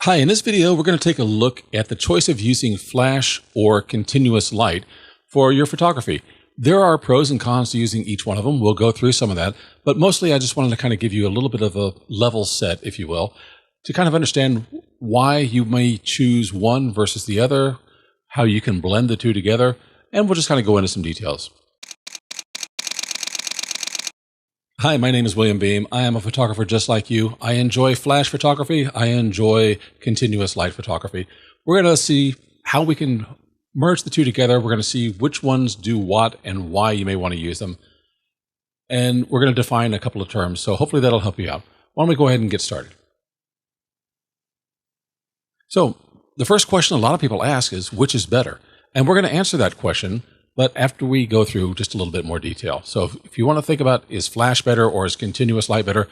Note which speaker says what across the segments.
Speaker 1: Hi, in this video, we're going to take a look at the choice of using flash or continuous light for your photography. There are pros and cons to using each one of them. We'll go through some of that, but mostly I just wanted to kind of give you a little bit of a level set, if you will, to kind of understand why you may choose one versus the other, how you can blend the two together, and we'll just kind of go into some details. Hi, my name is William Beem. I am a photographer just like you. I enjoy flash photography. I enjoy continuous light photography. We're going to see how we can merge the two together. We're going to see which ones do what and why you may want to use them. And we're going to define a couple of terms, so hopefully that'll help you out. Why don't we go ahead and get started? So the first question a lot of people ask is, which is better? And we're going to answer that question, but after we go through just a little bit more detail. So if you want to think about, is flash better or is continuous light better?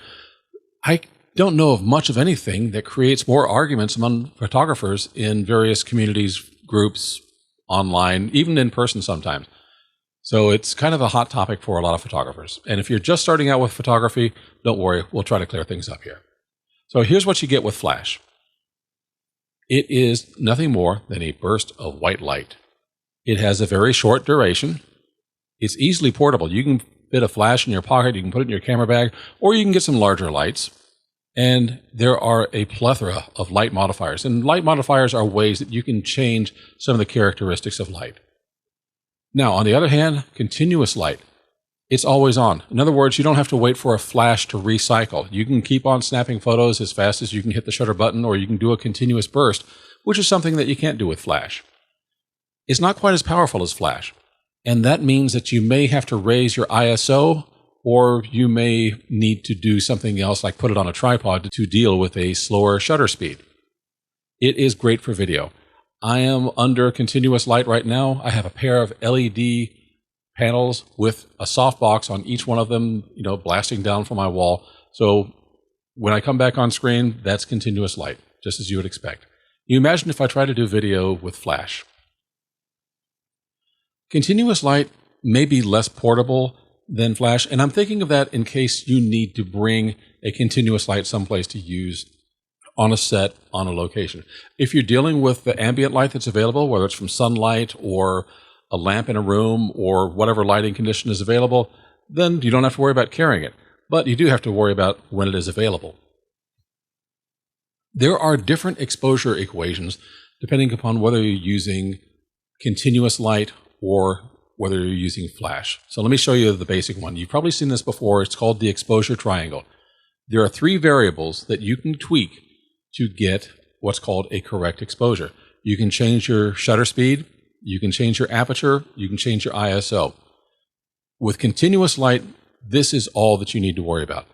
Speaker 1: I don't know of much of anything that creates more arguments among photographers in various communities, groups, online, even in person sometimes. So it's kind of a hot topic for a lot of photographers. And if you're just starting out with photography, don't worry, we'll try to clear things up here. So here's what you get with flash. It is nothing more than a burst of white light. It has a very short duration. It's easily portable. You can fit a flash in your pocket, you can put it in your camera bag, or you can get some larger lights. And there are a plethora of light modifiers. And light modifiers are ways that you can change some of the characteristics of light. Now, on the other hand, continuous light, it's always on. In other words, you don't have to wait for a flash to recycle. You can keep on snapping photos as fast as you can hit the shutter button, or you can do a continuous burst, which is something that you can't do with flash. It's not quite as powerful as flash, and that means that you may have to raise your ISO, or you may need to do something else like put it on a tripod to deal with a slower shutter speed. It is great for video. I am under continuous light right now. I have a pair of LED panels with a softbox on each one of them, blasting down from my wall. So when I come back on screen, that's continuous light, just as you would expect. You imagine if I try to do video with flash. Continuous light may be less portable than flash, and I'm thinking of that in case you need to bring a continuous light someplace to use on a set, on a location. If you're dealing with the ambient light that's available, whether it's from sunlight or a lamp in a room or whatever lighting condition is available, then you don't have to worry about carrying it. But you do have to worry about when it is available. There are different exposure equations depending upon whether you're using continuous light or whether you're using flash. So let me show you the basic one. You've probably seen this before. It's called the exposure triangle. There are three variables that you can tweak to get what's called a correct exposure. You can change your shutter speed, you can change your aperture, you can change your ISO. With continuous light, this is all that you need to worry about.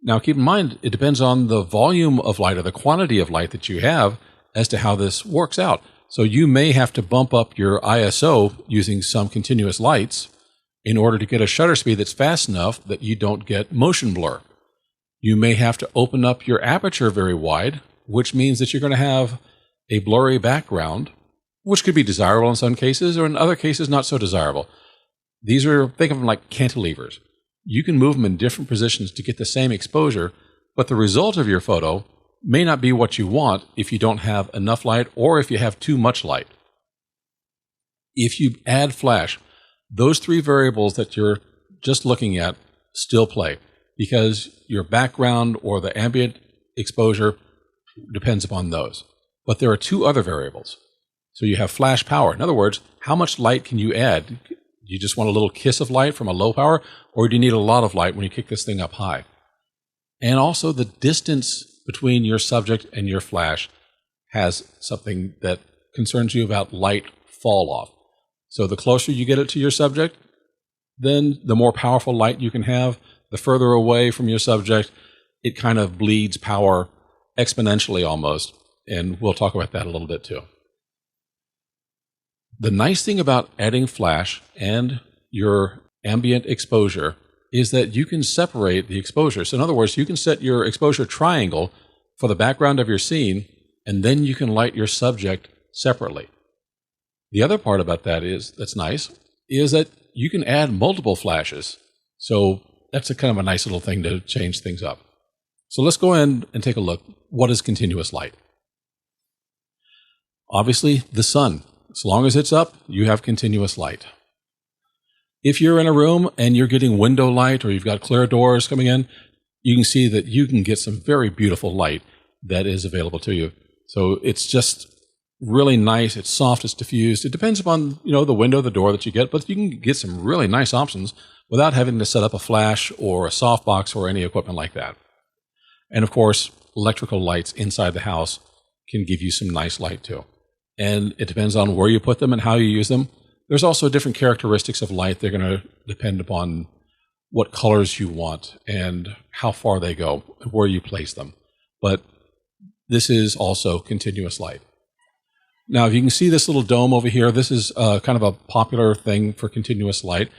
Speaker 1: Now keep in mind, it depends on the volume of light or the quantity of light that you have as to how this works out. So you may have to bump up your ISO using some continuous lights in order to get a shutter speed that's fast enough that you don't get motion blur. You may have to open up your aperture very wide, which means that you're going to have a blurry background, which could be desirable in some cases, or in other cases not so desirable. These are, think of them like cantilevers. You can move them in different positions to get the same exposure, but the result of your photo may not be what you want if you don't have enough light or if you have too much light. If you add flash, those three variables that you're just looking at still play because your background or the ambient exposure depends upon those. But there are two other variables. So you have flash power. In other words, how much light can you add? Do you just want a little kiss of light from a low power, or do you need a lot of light when you kick this thing up high? And also the distance between your subject and your flash has something that concerns you about light fall off. So the closer you get it to your subject, then the more powerful light you can have. The further away from your subject, it kind of bleeds power exponentially almost. And we'll talk about that a little bit too. The nice thing about adding flash and your ambient exposure is that you can separate the exposure. So in other words, you can set your exposure triangle for the background of your scene, and then you can light your subject separately. The other part about that that's nice, is that you can add multiple flashes. So that's a kind of a nice little thing to change things up. So let's go in and take a look. What is continuous light? Obviously, the sun. As long as it's up, you have continuous light. If you're in a room and you're getting window light or you've got clear doors coming in, you can see that you can get some very beautiful light that is available to you. So it's just really nice. It's soft. It's diffused. It depends upon, the window, the door that you get, but you can get some really nice options without having to set up a flash or a softbox or any equipment like that. And of course, electrical lights inside the house can give you some nice light too. And it depends on where you put them and how you use them. There's also different characteristics of light. They're going to depend upon what colors you want and how far they go, where you place them. But this is also continuous light. Now, if you can see this little dome over here, this is kind of a popular thing for continuous light.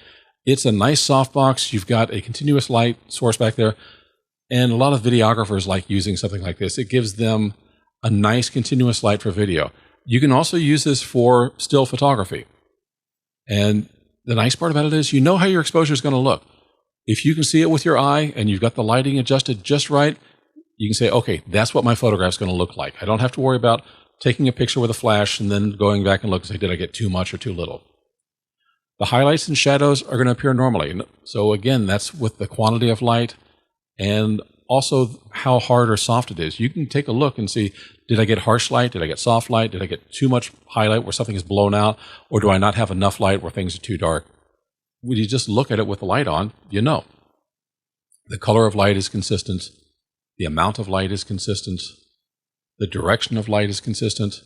Speaker 1: It's a nice softbox. You've got a continuous light source back there. And a lot of videographers like using something like this. It gives them a nice continuous light for video. You can also use this for still photography. And the nice part about it is you know how your exposure is going to look. If you can see it with your eye and you've got the lighting adjusted just right, you can say, okay, that's what my photograph is going to look like. I don't have to worry about taking a picture with a flash and then going back and look and say, did I get too much or too little? The highlights and shadows are going to appear normally. So again, that's with the quantity of light and also how hard or soft it is. You can take a look and see, did I get harsh light? Did I get soft light? Did I get too much highlight where something is blown out? Or do I not have enough light where things are too dark? When you just look at it with the light on, you know. The color of light is consistent. The amount of light is consistent. The direction of light is consistent.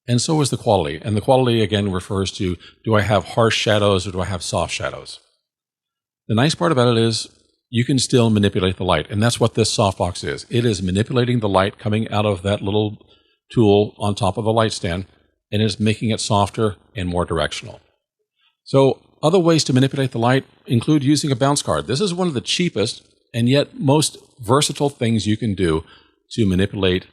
Speaker 1: And so is the quality. And the quality, again, refers to, do I have harsh shadows or do I have soft shadows? The nice part about it is you can still manipulate the light. And that's what this softbox is. It is manipulating the light coming out of that little tool on top of the light stand, and it's making it softer and more directional. So other ways to manipulate the light include using a bounce card. This is one of the cheapest and yet most versatile things you can do to manipulate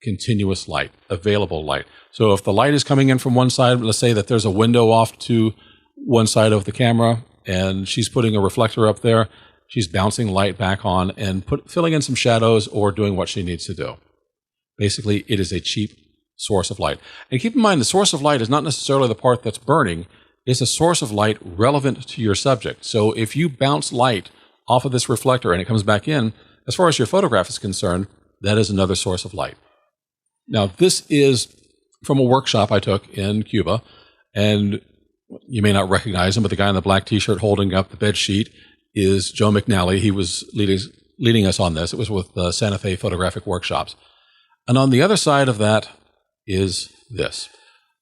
Speaker 1: continuous light, available light. So if the light is coming in from one side, let's say that there's a window off to one side of the camera and she's putting a reflector up there, she's bouncing light back on and filling in some shadows or doing what she needs to do. Basically, it is a cheap source of light. And keep in mind, the source of light is not necessarily the part that's burning. It's a source of light relevant to your subject. So if you bounce light off of this reflector and it comes back in, as far as your photograph is concerned, that is another source of light. Now, this is from a workshop I took in Cuba, and you may not recognize him, but the guy in the black T-shirt holding up the bed sheet is Joe McNally. He was leading us on this. It was with Santa Fe Photographic Workshops. And on the other side of that is this.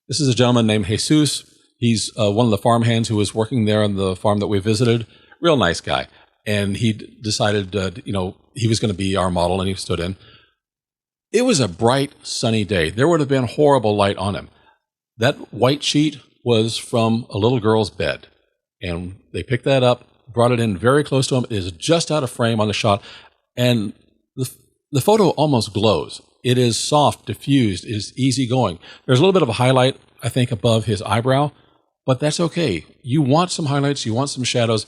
Speaker 1: This is a gentleman named Jesus. He's one of the farmhands who was working there on the farm that we visited. Real nice guy. And he decided, he was going to be our model, and he stood in. It was a bright, sunny day. There would have been horrible light on him. That white sheet was from a little girl's bed. And they picked that up, brought it in very close to him. It is just out of frame on the shot. And the photo almost glows. It is soft, diffused, it is easygoing. There's a little bit of a highlight, I think, above his eyebrow, but that's okay. You want some highlights, you want some shadows,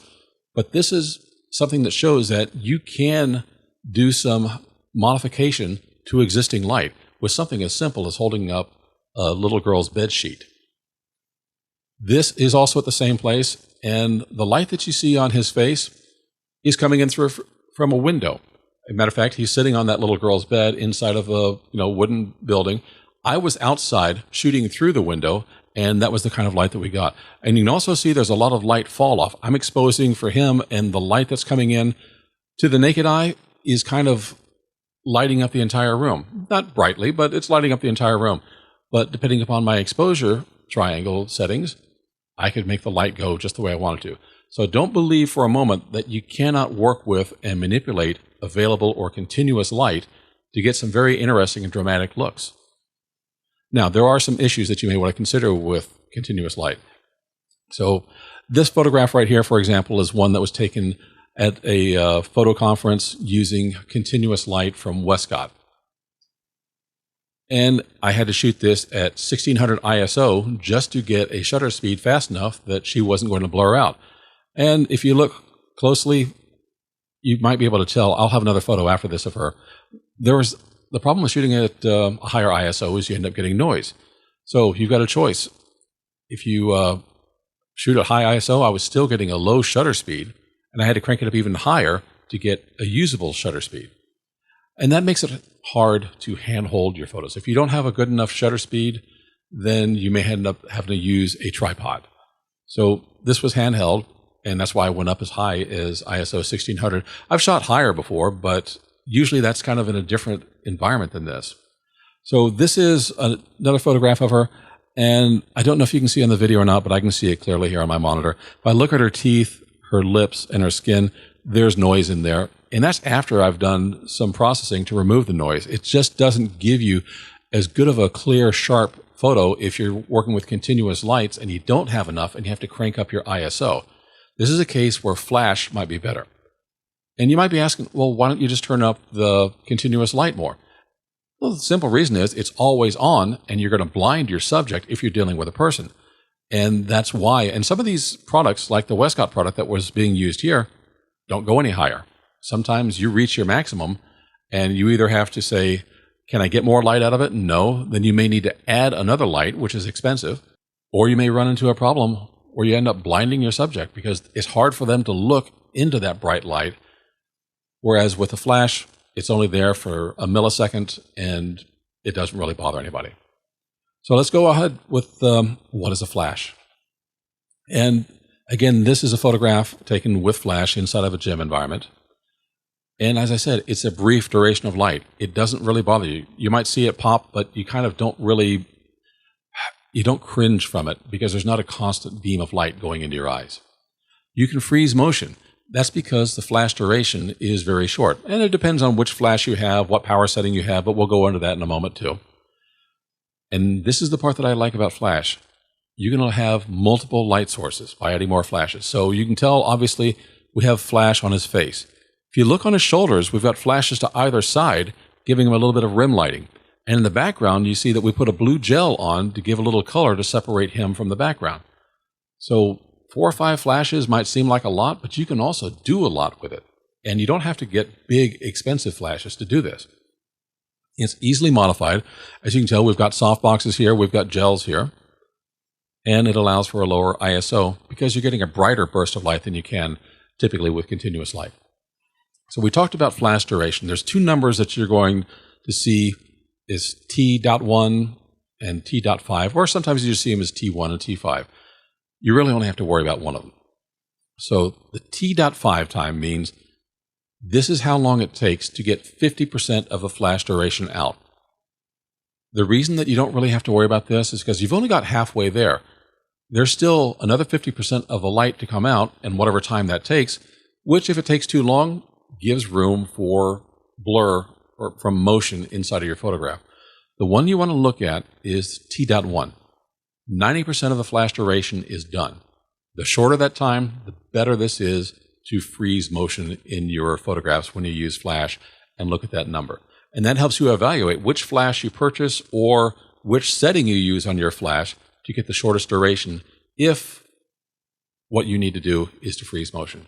Speaker 1: but this is something that shows that you can do some modification to existing light with something as simple as holding up a little girl's bed sheet. This is also at the same place, and the light that you see on his face is coming in from a window. As a matter of fact, he's sitting on that little girl's bed inside of a wooden building. I was outside shooting through the window, and that was the kind of light that we got. And you can also see there's a lot of light fall off. I'm exposing for him, and the light that's coming in to the naked eye is kind of lighting up the entire room. Not brightly, but it's lighting up the entire room. But depending upon my exposure triangle settings, I could make the light go just the way I wanted to. So don't believe for a moment that you cannot work with and manipulate available or continuous light to get some very interesting and dramatic looks. Now, there are some issues that you may want to consider with continuous light. So this photograph right here, for example, is one that was taken at a photo conference using continuous light from Westcott. And I had to shoot this at 1600 ISO just to get a shutter speed fast enough that she wasn't going to blur out. And if you look closely, you might be able to tell. I'll have another photo after this of her. The the problem with shooting at a higher ISO is you end up getting noise. So you've got a choice. If you shoot at high ISO, I was still getting a low shutter speed, and I had to crank it up even higher to get a usable shutter speed. And that makes it hard to handhold your photos. If you don't have a good enough shutter speed, then you may end up having to use a tripod. So this was handheld, and that's why I went up as high as ISO 1600. I've shot higher before, but usually that's kind of in a different environment than this. So this is another photograph of her, and I don't know if you can see on the video or not, but I can see it clearly here on my monitor. If I look at her teeth, her lips, and her skin, there's noise in there. And that's after I've done some processing to remove the noise. It just doesn't give you as good of a clear, sharp photo if you're working with continuous lights and you don't have enough and you have to crank up your ISO. This is a case where flash might be better. And you might be asking, well, why don't you just turn up the continuous light more? Well, the simple reason is it's always on, and you're going to blind your subject if you're dealing with a person. And that's why. And some of these products, like the Westcott product that was being used here, don't go any higher. Sometimes you reach your maximum, and you either have to say, can I get more light out of it? No. Then you may need to add another light, which is expensive. Or you may run into a problem where you end up blinding your subject because it's hard for them to look into that bright light. Whereas with a flash, it's only there for a millisecond, and it doesn't really bother anybody. So let's go ahead with what is a flash. And again, this is a photograph taken with flash inside of a gym environment. And as I said, it's a brief duration of light. It doesn't really bother you. You might see it pop, but you kind of don't really, you don't cringe from it because there's not a constant beam of light going into your eyes. You can freeze motion. That's because the flash duration is very short. And it depends on which flash you have, what power setting you have, but we'll go into that in a moment too. And this is the part that I like about flash. You're going to have multiple light sources by adding more flashes. So you can tell, obviously, we have flash on his face. If you look on his shoulders, we've got flashes to either side, giving him a little bit of rim lighting. And in the background, you see that we put a blue gel on to give a little color to separate him from the background. So 4 or 5 flashes might seem like a lot, but you can also do a lot with it. And you don't have to get big, expensive flashes to do this. It's easily modified. As you can tell, we've got soft boxes here, we've got gels here. And it allows for a lower ISO because you're getting a brighter burst of light than you can typically with continuous light. So we talked about flash duration. There's 2 numbers that you're going to see is T.1 and T.5, or sometimes you just see them as T1 and T5. You really only have to worry about one of them. So the T.5 time means this is how long it takes to get 50% of the flash duration out. The reason that you don't really have to worry about this is because you've only got halfway there. There's still another 50% of the light to come out, and whatever time that takes, which if it takes too long, gives room for blur or from motion inside of your photograph. The one you want to look at is T.1. 90% of the flash duration is done. The shorter that time, the better this is to freeze motion in your photographs when you use flash, and look at that number. And that helps you evaluate which flash you purchase or which setting you use on your flash to get the shortest duration if what you need to do is to freeze motion.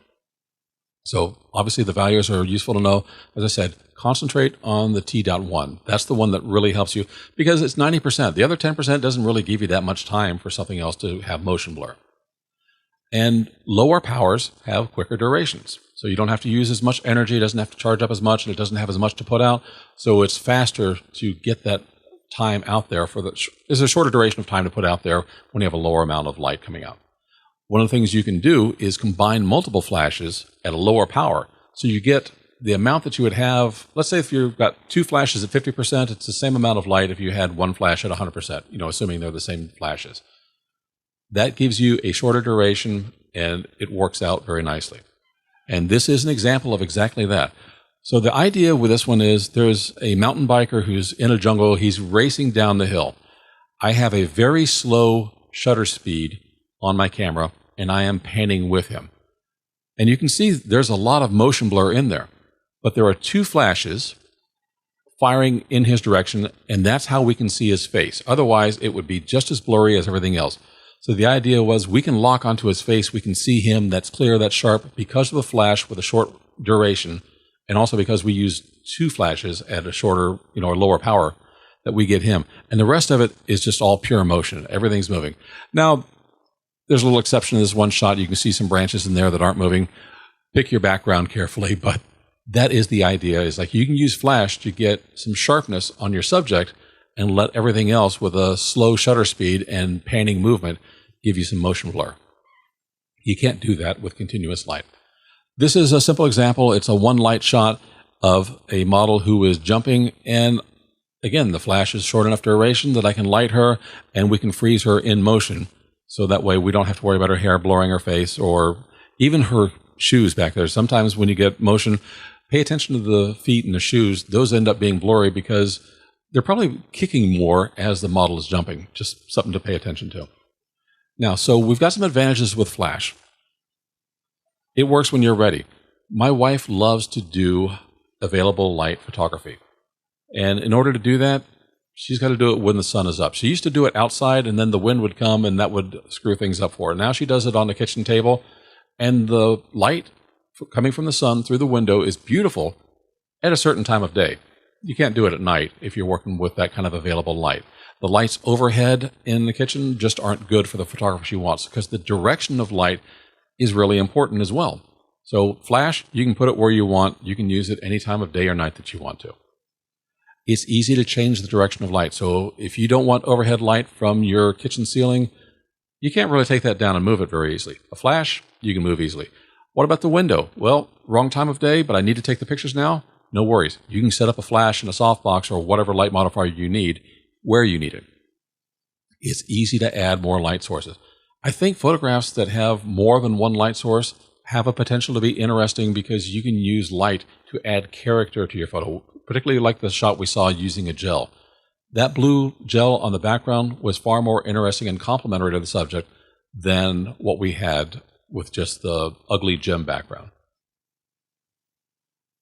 Speaker 1: So obviously the values are useful to know. As I said, concentrate on the T.1. That's the one that really helps you because it's 90%. The other 10% doesn't really give you that much time for something else to have motion blur. And lower powers have quicker durations. So you don't have to use as much energy, it doesn't have to charge up as much, and it doesn't have as much to put out. So it's faster to get that time out there there's a shorter duration of time to put out there when you have a lower amount of light coming out. One of the things you can do is combine multiple flashes at a lower power. So you get the amount that you would have, let's say if you've got 2 flashes at 50%, it's the same amount of light if you had 1 flash at 100%, assuming they're the same flashes. That gives you a shorter duration, and it works out very nicely. And this is an example of exactly that. So the idea with this one is there's a mountain biker who's in a jungle. He's racing down the hill. I have a very slow shutter speed on my camera, and I am panning with him. And you can see there's a lot of motion blur in there. But there are 2 flashes firing in his direction, and that's how we can see his face. Otherwise, it would be just as blurry as everything else. So the idea was we can lock onto his face, we can see him, that's clear, that's sharp, because of the flash with a short duration, And also because we use 2 flashes at a shorter, or lower power, that we get him. And the rest of it is just all pure motion. Everything's moving. Now, there's a little exception to this one shot. You can see some branches in there that aren't moving. Pick your background carefully, but that is the idea. Is like you can use flash to get some sharpness on your subject and let everything else with a slow shutter speed and panning movement give you some motion blur. You can't do that with continuous light. This is a simple example. It's a one light shot of a model who is jumping, and again, the flash is short enough duration that I can light her and we can freeze her in motion. So that way we don't have to worry about her hair blurring her face or even her shoes back there. Sometimes when you get motion, pay attention to the feet and the shoes. Those end up being blurry because they're probably kicking more as the model is jumping. Just something to pay attention to. Now, so we've got some advantages with flash. It works when you're ready. My wife loves to do available light photography. And in order to do that, she's got to do it when the sun is up. She used to do it outside, and then the wind would come, and that would screw things up for her. Now she does it on the kitchen table, and the light coming from the sun through the window is beautiful at a certain time of day. You can't do it at night if you're working with that kind of available light. The lights overhead in the kitchen just aren't good for the photography she wants because the direction of light is really important as well. So flash, you can put it where you want. You can use it any time of day or night that you want to. It's easy to change the direction of light. So if you don't want overhead light from your kitchen ceiling, you can't really take that down and move it very easily. A flash, you can move easily. What about the window? Well, wrong time of day, but I need to take the pictures now? No worries. You can set up a flash in a softbox or whatever light modifier you need where you need it. It's easy to add more light sources. I think photographs that have more than one light source have a potential to be interesting because you can use light to add character to your photo, particularly like the shot we saw using a gel. That blue gel on the background was far more interesting and complementary to the subject than what we had with just the ugly gem background.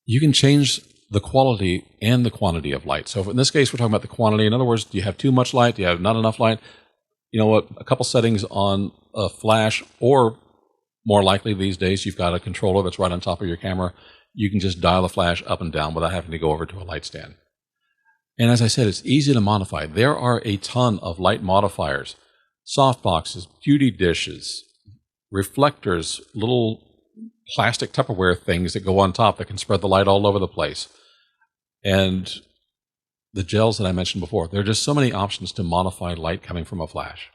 Speaker 1: You can change the quality and the quantity of light. So in this case, we're talking about the quantity. In other words, do you have too much light? Do you have not enough light? You know what? A couple settings on a flash, or more likely these days, you've got a controller that's right on top of your camera. You can just dial the flash up and down without having to go over to a light stand. And as I said, it's easy to modify. There are a ton of light modifiers, softboxes, beauty dishes, reflectors, little plastic Tupperware things that go on top that can spread the light all over the place. And the gels that I mentioned before, there are just so many options to modify light coming from a flash.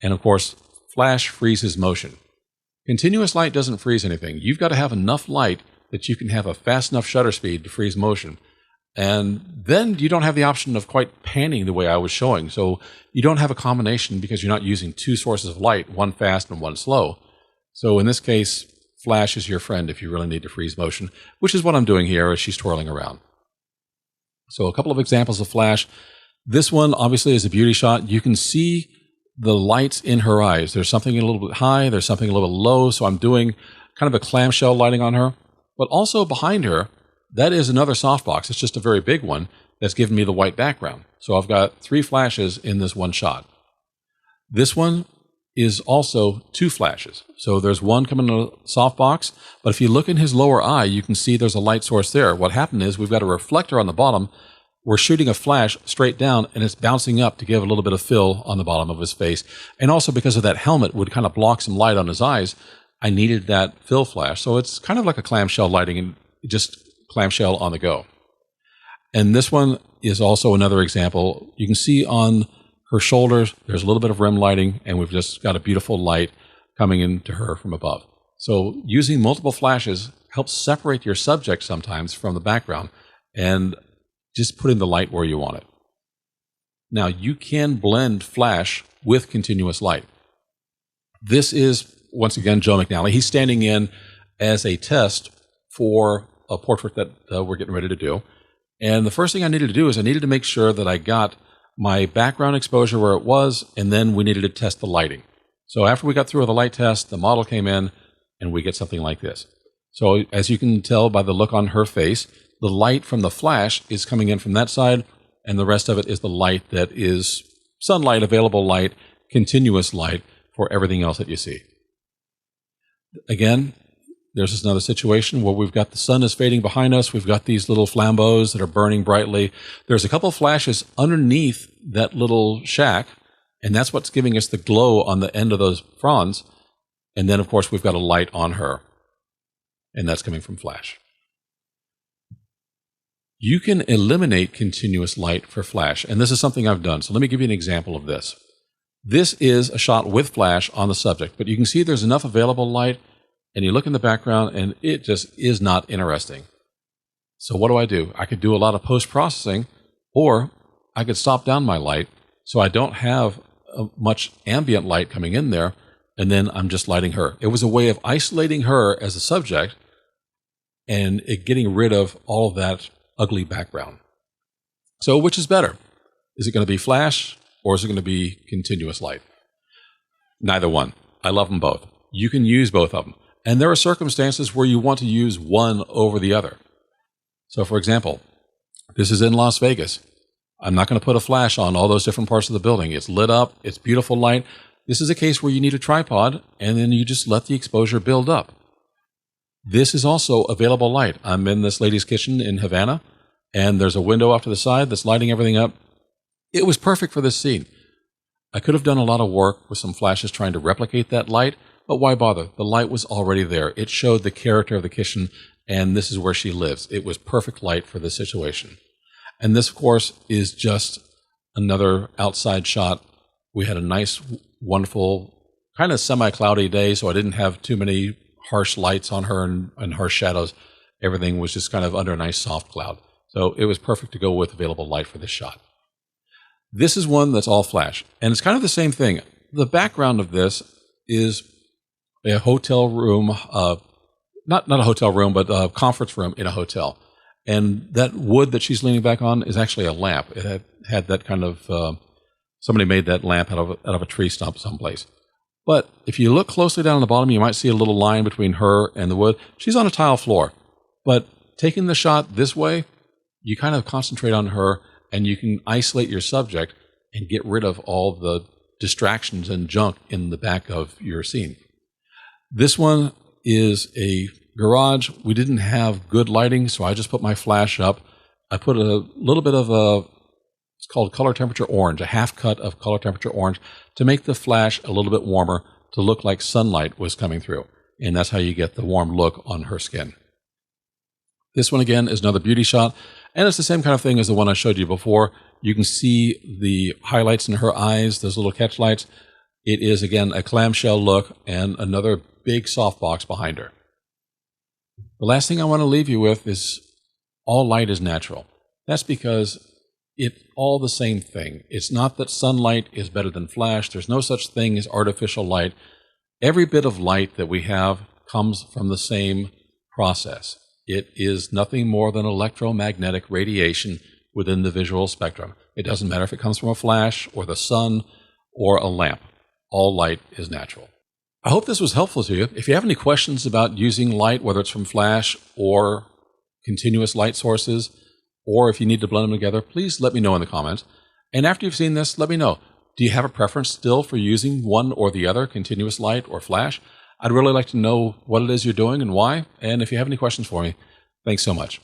Speaker 1: And of course, flash freezes motion. Continuous light doesn't freeze anything. You've got to have enough light that you can have a fast enough shutter speed to freeze motion. And then you don't have the option of quite panning the way I was showing. So you don't have a combination because you're not using two sources of light, one fast and one slow. So in this case, flash is your friend if you really need to freeze motion, which is what I'm doing here as she's twirling around. So a couple of examples of flash. This one obviously is a beauty shot. You can see the lights in her eyes. There's something a little bit high, there's something a little bit low, so I'm doing kind of a clamshell lighting on her. But also behind her, that is another softbox. It's just a very big one that's giving me the white background. So I've got 3 flashes in this one shot. This one is also 2 flashes. So there's one coming in a softbox, but if you look in his lower eye, you can see there's a light source there. What happened is we've got a reflector on the bottom. We're shooting a flash straight down, and it's bouncing up to give a little bit of fill on the bottom of his face. And also because of that helmet would kind of block some light on his eyes, I needed that fill flash. So it's kind of like a clamshell lighting, and just clamshell on the go. And this one is also another example. You can see on her shoulders, there's a little bit of rim lighting, and we've just got a beautiful light coming into her from above. So using multiple flashes helps separate your subject sometimes from the background and just putting the light where you want it. Now, you can blend flash with continuous light. This is, once again, Joe McNally. He's standing in as a test for a portrait that we're getting ready to do. And the first thing I needed to do is I needed to make sure that I got my background exposure where it was, and then we needed to test the lighting. So after we got through the light test, the model came in, and we get something like this. So as you can tell by the look on her face, the light from the flash is coming in from that side, and the rest of it is the light that is sunlight, available light, continuous light for everything else that you see. Again, There's another situation where we've got the sun is fading behind us. We've got these little flambeaux that are burning brightly. There's a couple of flashes underneath that little shack, and that's what's giving us the glow on the end of those fronds. And then, of course, we've got a light on her, and that's coming from flash. You can eliminate continuous light for flash, and this is something I've done. So let me give you an example of this. This is a shot with flash on the subject, but you can see there's enough available light, and you look in the background, and it just is not interesting. So what do? I could do a lot of post-processing, or I could stop down my light so I don't have much ambient light coming in there, and then I'm just lighting her. It was a way of isolating her as a subject and getting rid of all of that ugly background. So which is better? Is it going to be flash or is it going to be continuous light? Neither one. I love them both. You can use both of them. And there are circumstances where you want to use one over the other. So for example, this is in Las Vegas. I'm not going to put a flash on all those different parts of the building. It's lit up. It's beautiful light. This is a case where you need a tripod, and then you just let the exposure build up. This is also available light. I'm in this lady's kitchen in Havana, and there's a window off to the side that's lighting everything up. It was perfect for this scene. I could have done a lot of work with some flashes trying to replicate that light, but why bother? The light was already there. It showed the character of the kitchen, and this is where she lives. It was perfect light for this situation. And this, of course, is just another outside shot. We had a nice, wonderful, kind of semi-cloudy day, so I didn't have too many harsh lights on her and harsh shadows. Everything was just kind of under a nice soft cloud. So it was perfect to go with available light for this shot. This is one that's all flash, and it's kind of the same thing. The background of this is a hotel room, not a hotel room, but a conference room in a hotel. And that wood that she's leaning back on is actually a lamp. It had that kind of, somebody made that lamp out of a tree stump someplace. But if you look closely down on the bottom, you might see a little line between her and the wood. She's on a tile floor. But taking the shot this way, you kind of concentrate on her, and you can isolate your subject and get rid of all the distractions and junk in the back of your scene. This one is a garage. We didn't have good lighting, so I just put my flash up. I put a little bit of it's called color temperature orange, a half cut of color temperature orange, to make the flash a little bit warmer, to look like sunlight was coming through. And that's how you get the warm look on her skin. This one, again, is another beauty shot, and it's the same kind of thing as the one I showed you before. You can see the highlights in her eyes, those little catch lights. It is, again, a clamshell look and another big softbox behind her. The last thing I want to leave you with is all light is natural. That's because it's all the same thing. It's not that sunlight is better than flash. There's no such thing as artificial light. Every bit of light that we have comes from the same process. It is nothing more than electromagnetic radiation within the visual spectrum. It doesn't matter if it comes from a flash or the sun or a lamp. All light is natural. I hope this was helpful to you. If you have any questions about using light, whether it's from flash or continuous light sources, or if you need to blend them together, please let me know in the comments. And after you've seen this, let me know. Do you have a preference still for using one or the other, continuous light or flash? I'd really like to know what it is you're doing and why. And if you have any questions for me, thanks so much.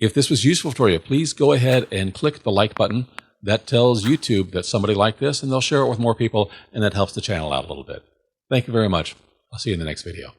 Speaker 1: If this was useful for you, please go ahead and click the like button. That tells YouTube that somebody liked this, and they'll share it with more people, and that helps the channel out a little bit. Thank you very much. I'll see you in the next video.